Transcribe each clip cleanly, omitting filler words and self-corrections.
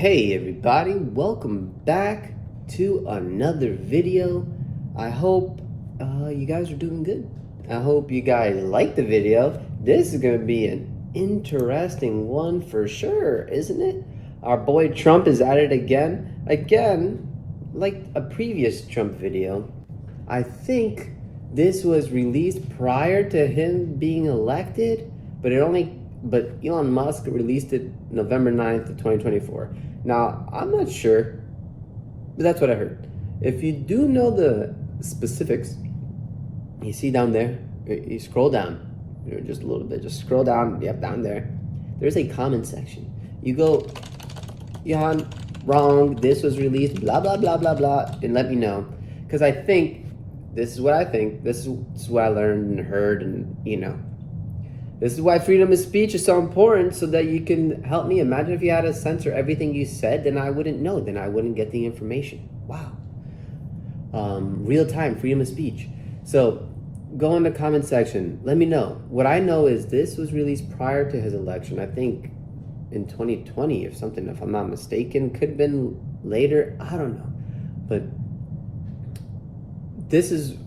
Hey everybody, welcome back to another video. I hope you guys are doing good. I hope you guys like the video. This is going to be an interesting one for sure, isn't it? Our boy Trump is at it again. Like a previous Trump video. I think this was released prior to him being elected, but Elon Musk released it November 9th of 2024. Now, I'm not sure, but that's what I heard. If you do know the specifics, you see down there, you scroll down, just a little bit, just scroll down, yep, down there. There's a comment section. You go, Yann, wrong, this was released, blah, blah, blah, blah, blah, and let me know. Because I think, this is what I think, this is what I learned and heard, and this is why freedom of speech is so important, so that you can help me. Imagine if you had to censor everything you said, then I wouldn't know. Then I wouldn't get the information. Wow. Real time, freedom of speech. So go in the comment section. Let me know. What I know is this was released prior to his election. I think in 2020 or something, if I'm not mistaken. Could have been later. I don't know. But this was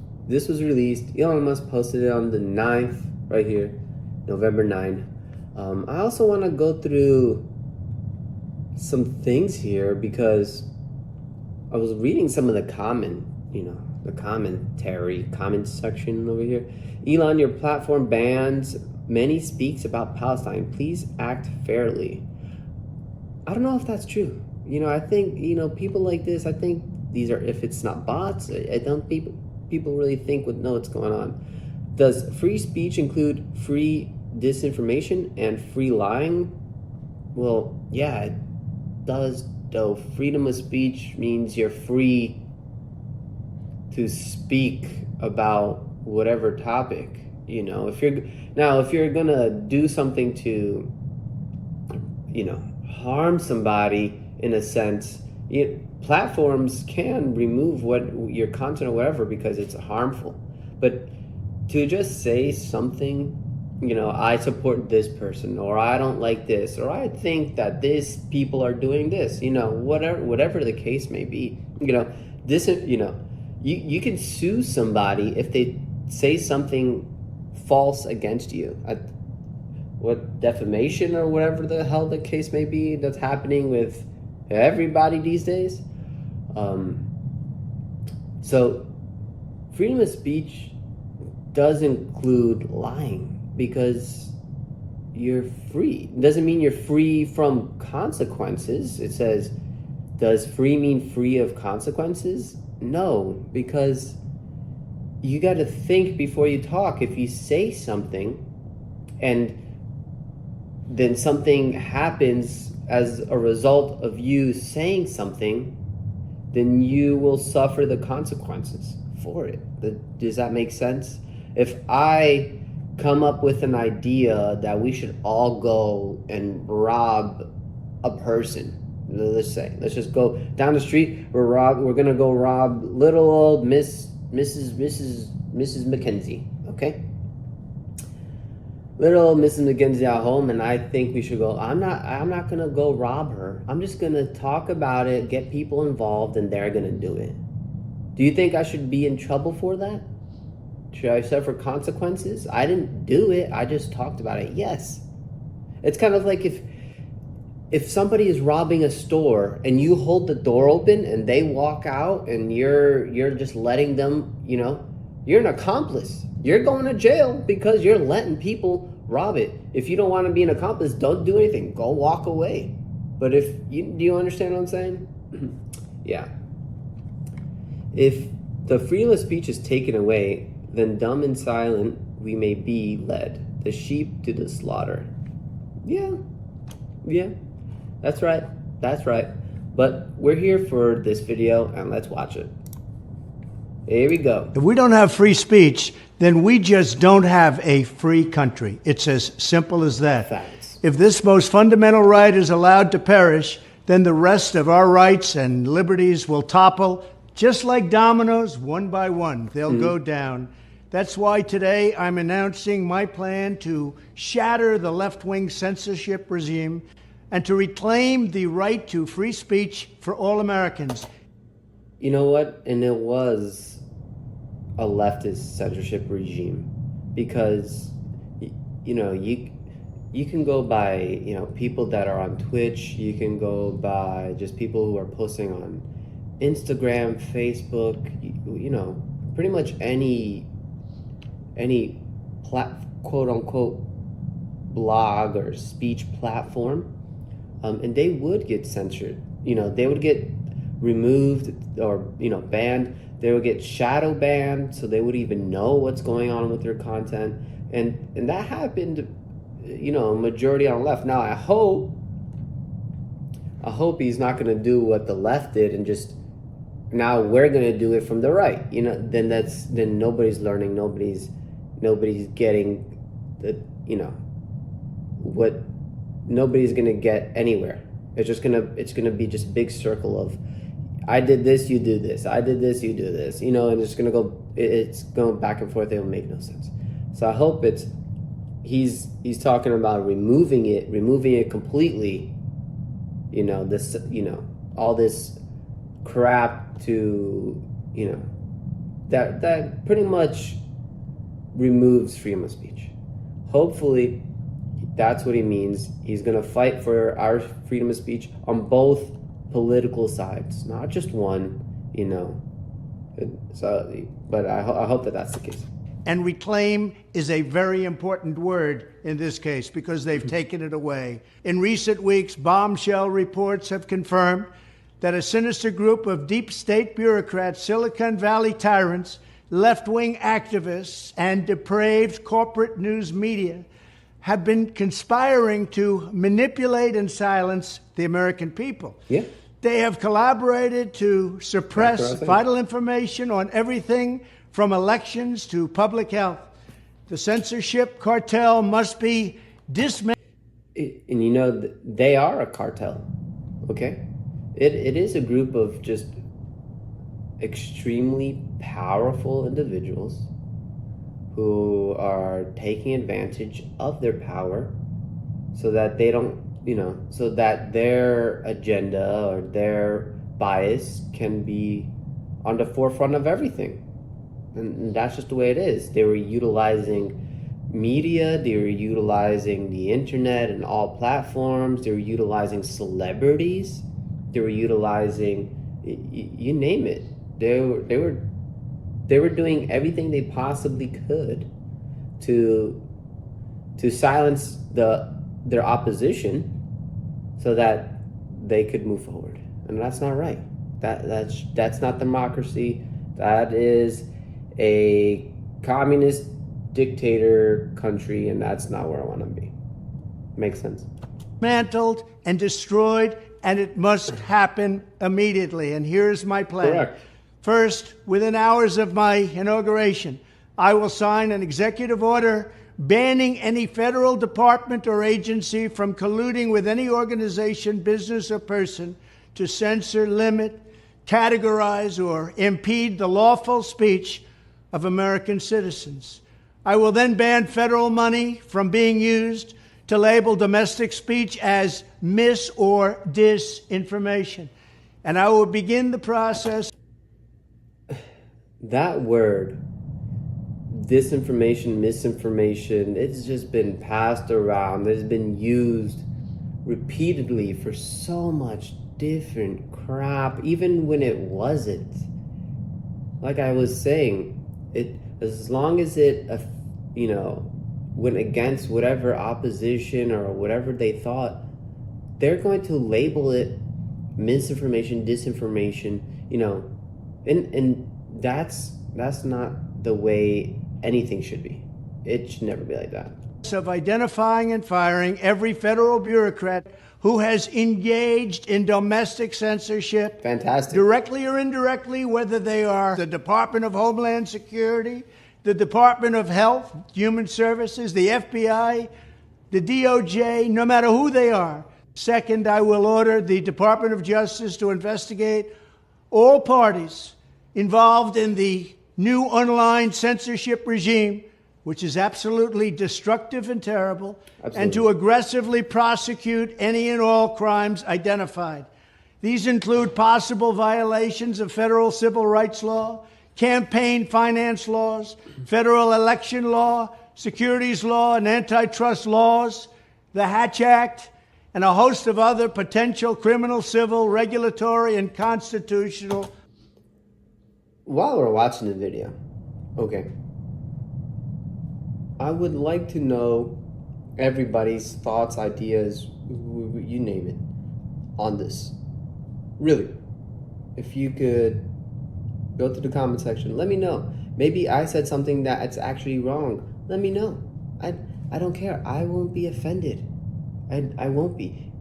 released. Elon Musk posted it on the 9th right here. November 9. I also want to go through some things here because I was reading some of the comment section over here. Elon, your platform bans many speaks about Palestine. Please act fairly. I don't know if that's true. I think, people like this, I think these are, if it's not bots, I don't people really think would know what's going on. Does free speech include free disinformation and free lying? Well, yeah, it does, though. Freedom of speech means you're free to speak about whatever topic. If you're gonna do something to, harm somebody in a sense, platforms can remove your content or whatever because it's harmful. But to just say something, I support this person, or I don't like this, or I think that this people are doing this, whatever the case may be, you can sue somebody if they say something false against you. What defamation or whatever the hell the case may be that's happening with everybody these days. So freedom of speech does include lying because you're free. It doesn't mean you're free from consequences. It says, does free mean free of consequences? No, because you got to think before you talk. If you say something and then something happens as a result of you saying something, then you will suffer the consequences for it. Does that make sense? If I come up with an idea that we should all go and rob a person, let's just go down the street. We're gonna go rob little old Mrs. McKenzie. Okay, little old Mrs. McKenzie at home, and I think we should go. I'm not gonna go rob her. I'm just gonna talk about it, get people involved, and they're gonna do it. Do you think I should be in trouble for that? Should I suffer consequences? I didn't do it. I just talked about it. Yes. It's kind of like if somebody is robbing a store and you hold the door open and they walk out and you're just letting them, you're an accomplice. You're going to jail because you're letting people rob it. If you don't want to be an accomplice, don't do anything. Go walk away. But do you understand what I'm saying? Yeah. If the freedom of speech is taken away, then dumb and silent we may be led, the sheep to the slaughter. Yeah, that's right. But we're here for this video, and let's watch it. Here we go. If we don't have free speech, then we just don't have a free country. It's as simple as that. Facts. If this most fundamental right is allowed to perish, then the rest of our rights and liberties will topple, just like dominoes, one by one. They'll go down. That's why today I'm announcing my plan to shatter the left-wing censorship regime and to reclaim the right to free speech for all Americans. You know what? And it was a leftist censorship regime, because you can go by people that are on Twitch, you can go by just people who are posting on Instagram, Facebook, pretty much any quote unquote blog or speech platform, and they would get censored. They would get removed or banned. They would get shadow banned, so they would even know what's going on with their content, and that happened, majority on the left. Now I hope he's not going to do what the left did and just now we're going to do it from the right. Then nobody's learning, nobody's getting the what nobody's going to get anywhere. It's going to be just a big circle of, I did this, you do this. I did this, you do this. And it's going back and forth. It'll make no sense. So I hope he's talking about removing it completely. All this crap to, that pretty much removes freedom of speech. Hopefully that's what he means. He's going to fight for our freedom of speech on both political sides, not just one, So, but I hope that that's the case. And reclaim is a very important word in this case because they've taken it away. In recent weeks, bombshell reports have confirmed that a sinister group of deep state bureaucrats, Silicon Valley tyrants, left-wing activists, and depraved corporate news media have been conspiring to manipulate and silence the American people. Yeah. They have collaborated to suppress vital information on everything from elections to public health. The censorship cartel must be dismantled. And they are a cartel, okay? It is a group of just extremely powerful individuals who are taking advantage of their power so that they don't, so that their agenda or their bias can be on the forefront of everything. And that's just the way it is. They were utilizing media, they were utilizing the internet and all platforms, they were utilizing celebrities, they were utilizing, you name it. They were doing everything they possibly could to silence their opposition so that they could move forward. And that's not right. That's not democracy. That is a communist dictator country, and that's not where I want to be. Makes sense. Dismantled and destroyed, and it must happen immediately. And here's my plan. Correct. First, within hours of my inauguration, I will sign an executive order banning any federal department or agency from colluding with any organization, business, or person to censor, limit, categorize, or impede the lawful speech of American citizens. I will then ban federal money from being used to label domestic speech as mis- or disinformation. And I will begin the process. That word, disinformation, misinformation, it's just been passed around. It's been used repeatedly for so much different crap, even when it wasn't. Like I was saying, as long as it, went against whatever opposition or whatever they thought, they're going to label it misinformation, disinformation, and that's not the way anything should be. It should never be like that. Of identifying and firing every federal bureaucrat who has engaged in domestic censorship. Fantastic. Directly or indirectly, whether they are the Department of Homeland Security, the Department of Health, Human Services, the FBI, the DOJ, no matter who they are. Second, I will order the Department of Justice to investigate all parties involved in the new online censorship regime which is absolutely destructive and terrible, and Absolutely. to aggressively prosecute any and all crimes identified. These include possible violations of federal civil rights law, campaign finance laws, federal election law, securities law, and antitrust laws, the Hatch Act, and a host of other potential criminal, civil, regulatory, and constitutional. While we're watching the video, okay, I would like to know everybody's thoughts, ideas, you name it, on this. Really, if you could go to the comment section, let me know. Maybe I said something that's actually wrong. Let me know. I don't care. I won't be offended. I won't be.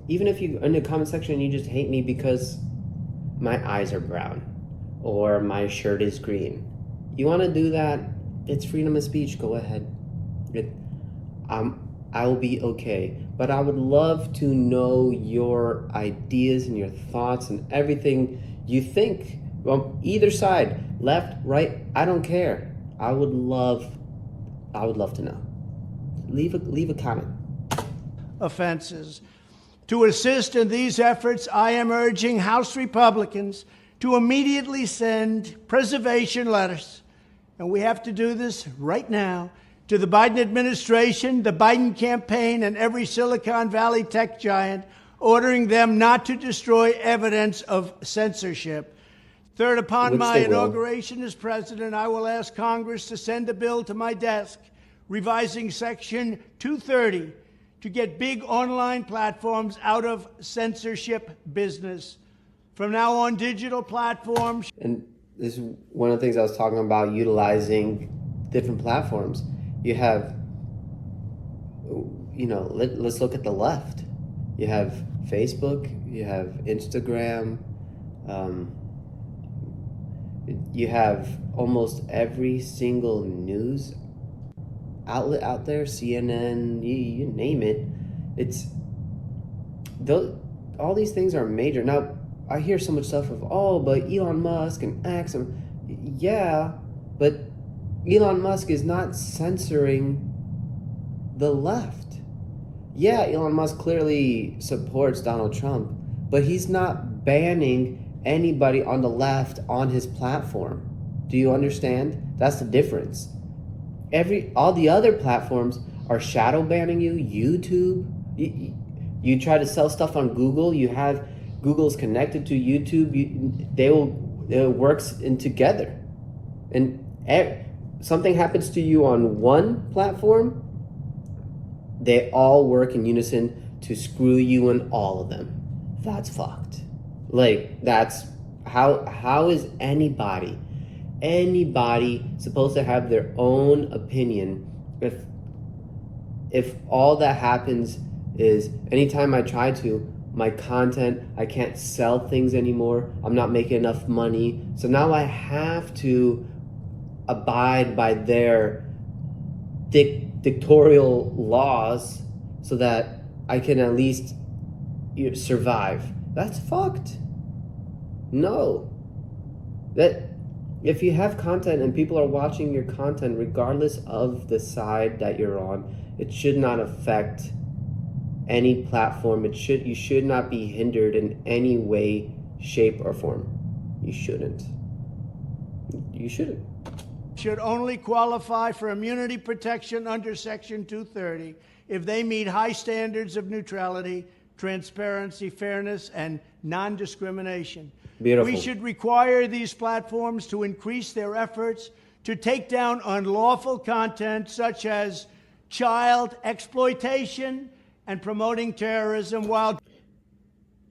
Even if you in the comment section you just hate me because my eyes are brown or my shirt is green. You want to do that? It's freedom of speech. Go ahead. I will be okay. But I would love to know your ideas and your thoughts and everything you think. Well, either side, left, right, I don't care. I would love to know. Leave a comment. Offenses. To assist in these efforts, I am urging House Republicans to immediately send preservation letters, and we have to do this right now, to the Biden administration, the Biden campaign, and every Silicon Valley tech giant, ordering them not to destroy evidence of censorship. Third, upon my inauguration as president, I will ask Congress to send a bill to my desk revising Section 230 to get big online platforms out of censorship business. From now on, digital platforms. And this is one of the things I was talking about, utilizing different platforms. You have, let's look at the left. You have Facebook, you have Instagram, you have almost every single news outlet out there, CNN, you name it. All these things are major. Now, I hear so much stuff of, but Elon Musk and X, yeah, but Elon Musk is not censoring the left. Yeah, Elon Musk clearly supports Donald Trump, but he's not banning anybody on the left on his platform. Do you understand? That's the difference. All the other platforms are shadow banning you. YouTube, you try to sell stuff on Google. You have Google's connected to YouTube. It works in together. And something happens to you on one platform, they all work in unison to screw you in all of them. That's fucked. That's how is anybody supposed to have their own opinion if all that happens is anytime I try to, my content, I can't sell things anymore, I'm not making enough money, so now I have to abide by their dictatorial laws so that I can at least survive. That's fucked. No. That if you have content and people are watching your content regardless of the side that you're on, it should not affect any platform. You should not be hindered in any way, shape, or form. You shouldn't. Should only qualify for immunity protection under Section 230 if they meet high standards of neutrality, transparency, fairness, and non-discrimination. Beautiful. We should require these platforms to increase their efforts to take down unlawful content such as child exploitation and promoting terrorism while...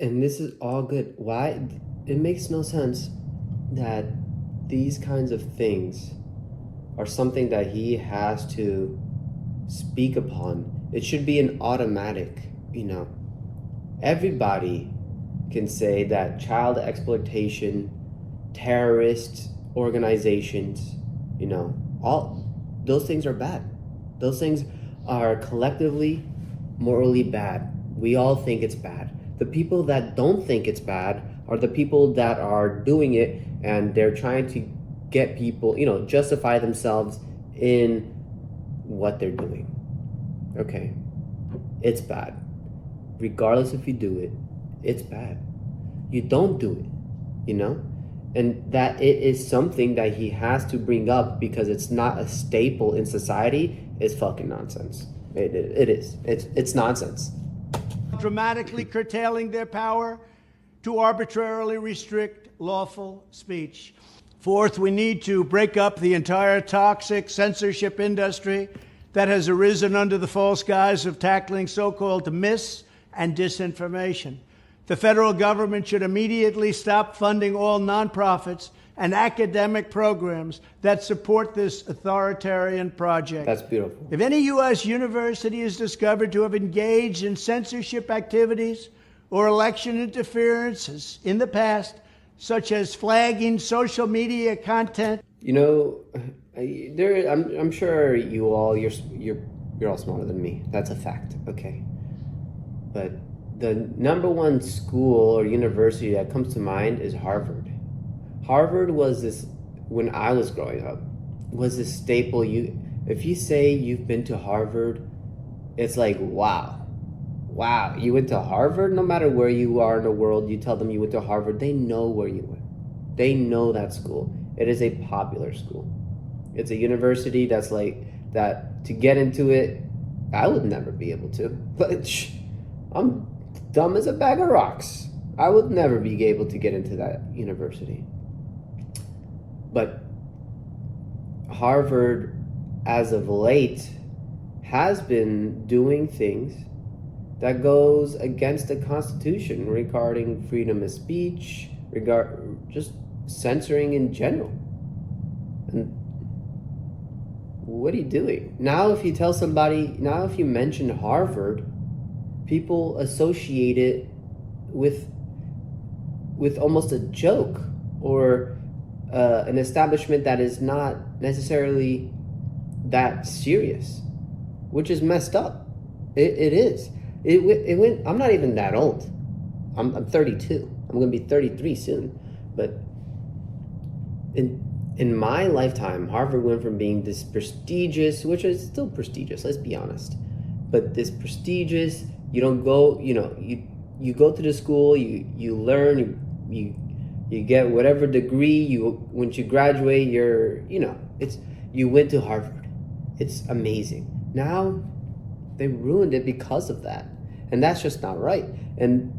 And this is all good. Why? It makes no sense that these kinds of things are something that he has to speak upon. It should be an automatic, Everybody can say that child exploitation, terrorist organizations, all those things are bad. Those things are collectively morally bad. We all think it's bad. The people that don't think it's bad are the people that are doing it, and they're trying to get people, justify themselves in what they're doing. Okay, it's bad. Regardless if you do it, it's bad. You don't do it, you know? And that it is something that he has to bring up because it's not a staple in society is fucking nonsense. It is. It's nonsense. Dramatically curtailing their power to arbitrarily restrict lawful speech. Fourth, we need to break up the entire toxic censorship industry that has arisen under the false guise of tackling so-called mis- and disinformation. The federal government should immediately stop funding all nonprofits and academic programs that support this authoritarian project. That's beautiful. If any U.S. university is discovered to have engaged in censorship activities or election interferences in the past, such as flagging social media content, You know, I'm sure you're all smarter than me. That's a fact. Okay, but the number one school or university that comes to mind is Harvard. Harvard was this, when I was growing up, was this staple. If you say you've been to Harvard, it's like, wow, you went to Harvard? No matter where you are in the world, you tell them you went to Harvard, they know where you went. They know that school. It is a popular school. It's a university that's like, that to get into it, I would never be able to. But I'm dumb as a bag of rocks. I would never be able to get into that university. But Harvard, as of late, has been doing things that goes against the Constitution regarding freedom of speech, just censoring in general. And what are you doing? Now if you tell somebody, now if you mention Harvard, people associate it with almost a joke or an establishment that is not necessarily that serious, which is messed up. It is. It went. I'm not even that old. I'm 32. I'm going to be 33 soon. But in my lifetime, Harvard went from being this prestigious, which is still prestigious, let's be honest, but this prestigious, you don't go, you go to the school, you learn, you get whatever degree, once you graduate, you went to Harvard. It's amazing. Now they ruined it because of that, and that's just not right. And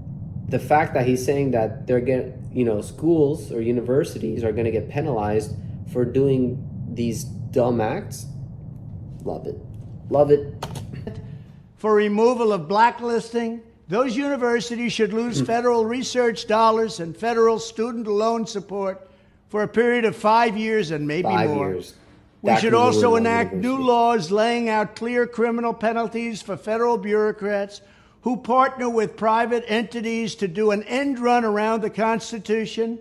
the fact that he's saying that they're schools or universities are going to get penalized for doing these dumb acts, love it. for removal of blacklisting, those universities should lose federal research dollars and federal student loan support for a period of 5 years and maybe 5 more. years. We That should can also ruin one enact new university. laws laying out clear criminal penalties for federal bureaucrats who partner with private entities to do an end run around the Constitution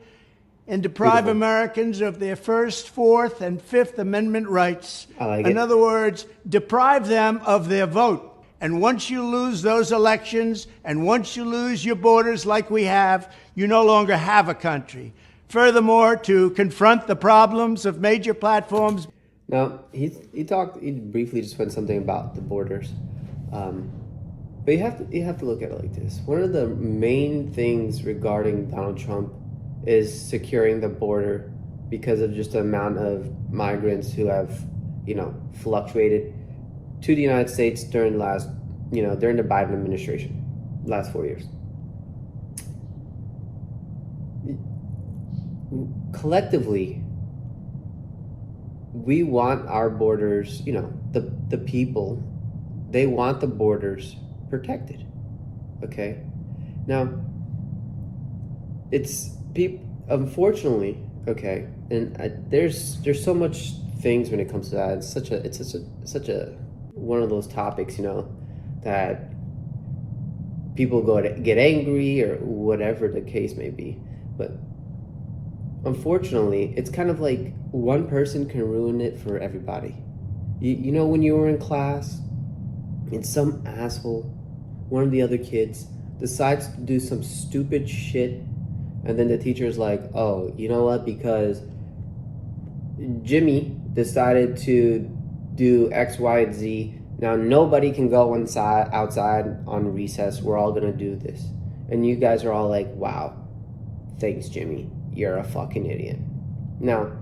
and deprive Beautiful. Americans of their First, Fourth, and Fifth Amendment rights. I like In it. other words, deprive them of their vote. And once you lose those elections, and once you lose your borders like we have, you no longer have a country. Furthermore, to confront the problems of major platforms. Now he briefly just went something about the borders, but you have to look at it like this. One of the main things regarding Donald Trump is securing the border because of just the amount of migrants who have fluctuated to the United States during during the Biden administration, last 4 years. Collectively, we want our borders, the people, they want the borders protected. Okay? Now, it's people, unfortunately, okay, and there's so much things when it comes to that. It's such a one of those topics, that people go to get angry or whatever the case may be. But unfortunately, it's kind of like one person can ruin it for everybody. You know, when you were in class and some asshole, one of the other kids, decides to do some stupid shit, and then the teacher's like, oh, you know what, because Jimmy decided to do X, Y, and Z. Now nobody can go outside on recess. We're all gonna do this. And you guys are all like, wow, thanks, Jimmy. You're a fucking idiot. Now,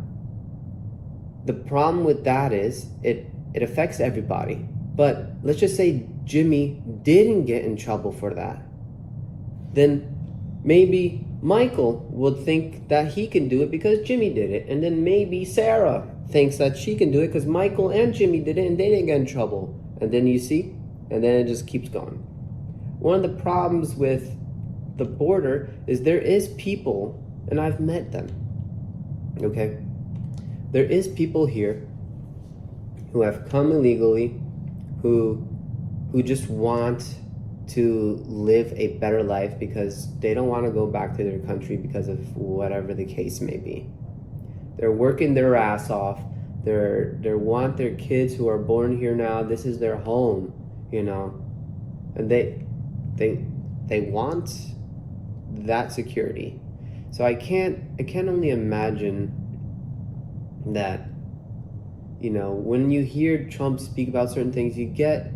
the problem with that is it affects everybody. But let's just say Jimmy didn't get in trouble for that. Then maybe Michael would think that he can do it because Jimmy did it. And then maybe Sarah thinks that she can do it because Michael and Jimmy did it and they didn't get in trouble. And then you see, and then it just keeps going. One of the problems with the border is there is people, and I've met them, okay? There is people here who have come illegally, who just want to live a better life because they don't want to go back to their country because of whatever the case may be. They're working their ass off. They want their kids who are born here now. This is their home, you know, and they want that security. So I can't only imagine that, you know, when you hear Trump speak about certain things, you get,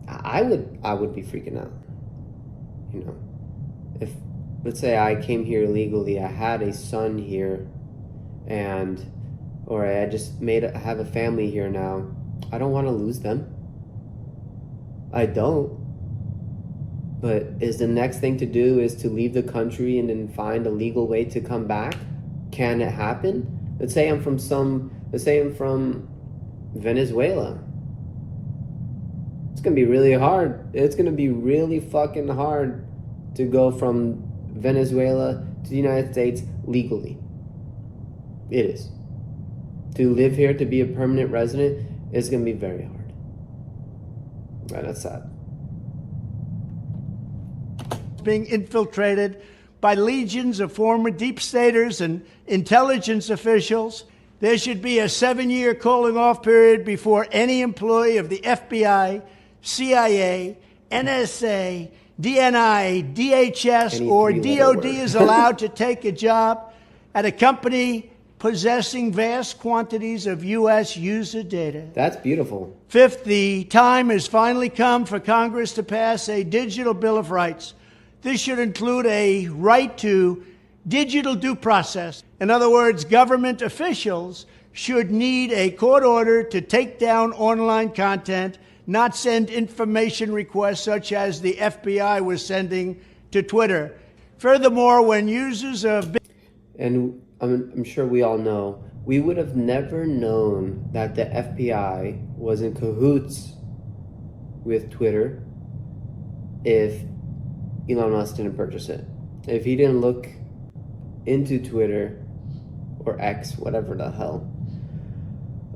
I would be freaking out. You know, if, let's say I came here illegally, I had a son here, or I just have a family here now, I don't want to lose them. I don't. But is the next thing to do is to leave the country and then find a legal way to come back? Can it happen? Let's say I'm from Venezuela. It's gonna be really hard. It's gonna be really fucking hard to go from Venezuela to the United States legally. It is. To live here, to be a permanent resident, is gonna be very hard. Right, that's sad. Being infiltrated by legions of former deep staters and intelligence officials. There should be a 7-year cooling off period before any employee of the FBI, CIA, NSA, DNI, DHS, or DOD is allowed to take a job at a company possessing vast quantities of U.S. user data. That's beautiful. Fifth, the time has finally come for Congress to pass a digital Bill of Rights. This should include a right to digital due process. In other words, government officials should need a court order to take down online content, not send information requests such as the FBI was sending to Twitter. Furthermore, when users of... And I'm sure we all know, we would have never known that the FBI was in cahoots with Twitter if Elon Musk didn't purchase it. If he didn't look into Twitter or X, whatever the hell,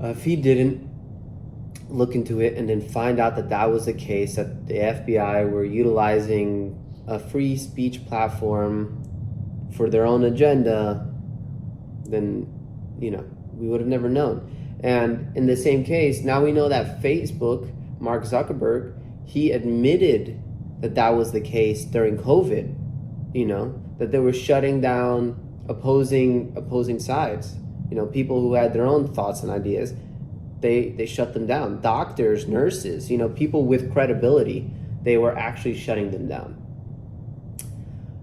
if he didn't look into it and then find out that that was the case, that the FBI were utilizing a free speech platform for their own agenda, then, you know, we would have never known. And in the same case, now we know that Facebook, Mark Zuckerberg, he admitted that that was the case during COVID, you know, that they were shutting down opposing sides. You know, people who had their own thoughts and ideas, they shut them down. Doctors, nurses, you know, people with credibility, they were actually shutting them down.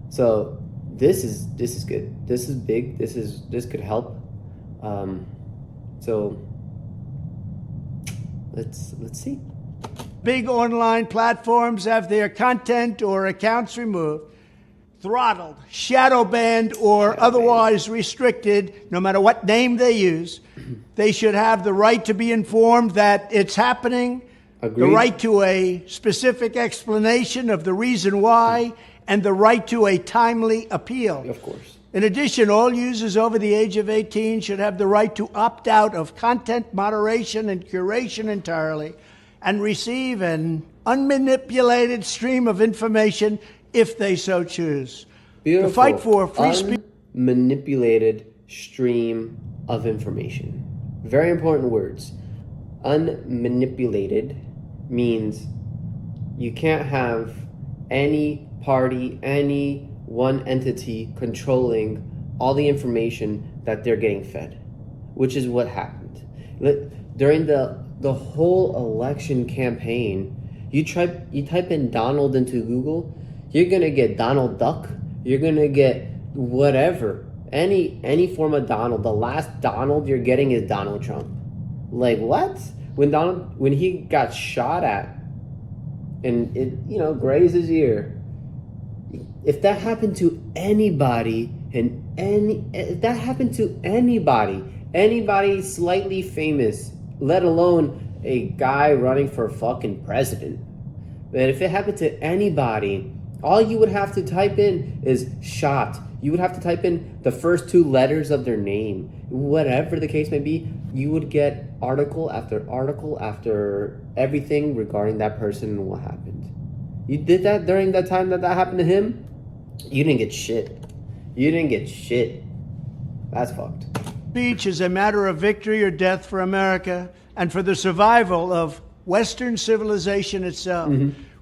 So this is good. This is big. This could help. So let's see. Big online platforms have their content or accounts removed, throttled, shadow banned, or otherwise restricted, no matter what name they use. They should have the right to be informed that it's happening, Agreed. The right to a specific explanation of the reason why, and the right to a timely appeal. Of course. In addition, all users over the age of 18 should have the right to opt out of content moderation and curation entirely, and receive an unmanipulated stream of information if they so choose. Beautiful. The fight for free speech. Unmanipulated stream of information. Very important words. Unmanipulated means you can't have any party, any one entity controlling all the information that they're getting fed, which is what happened. during the whole election campaign, you type in Donald into Google, you're gonna get Donald Duck. You're gonna get whatever, any form of Donald. The last Donald you're getting is Donald Trump. Like what? When he got shot at, and it grazed his ear. If that happened to anybody, if that happened to anybody slightly famous, let alone a guy running for fucking president, but if it happened to anybody, all you would have to type in is shot. You would have to type in the first two letters of their name. Whatever the case may be, you would get article after everything regarding that person and what happened. You did that during that time that happened to him? You didn't get shit. You didn't get shit. That's fucked. Speech is a matter of victory or death for America and for the survival of Western civilization itself.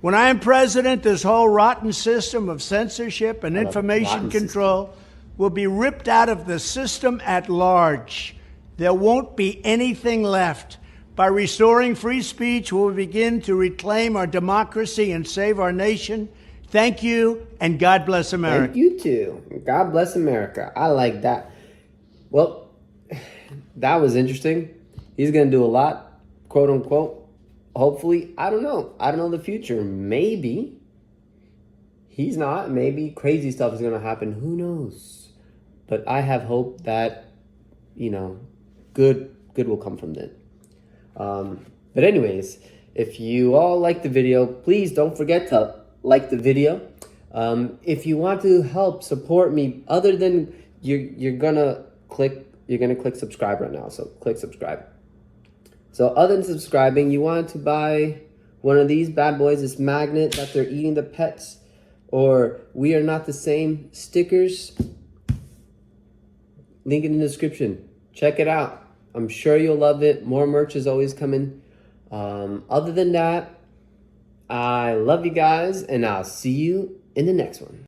When I am president, this whole rotten system of censorship and information control will be ripped out of the system at large. There won't be anything left. By restoring free speech, we will begin to reclaim our democracy and save our nation. Thank you, and God bless America. Thank you too. God bless America. I like that. Well, that was interesting. He's going to do a lot, quote unquote. Hopefully, I don't know. I don't know the future. Maybe he's not. Maybe crazy stuff is going to happen. Who knows? But I have hope that, good will come from that. But anyways, if you all like the video, please don't forget to like the video. If you want to help support me, other than you're gonna click subscribe right now. So click subscribe. So other than subscribing, you want to buy one of these bad boys, this magnet that they're eating the pets, or we are not the same stickers. Link in the description. Check it out. I'm sure you'll love it. More merch is always coming. Other than that, I love you guys, and I'll see you in the next one.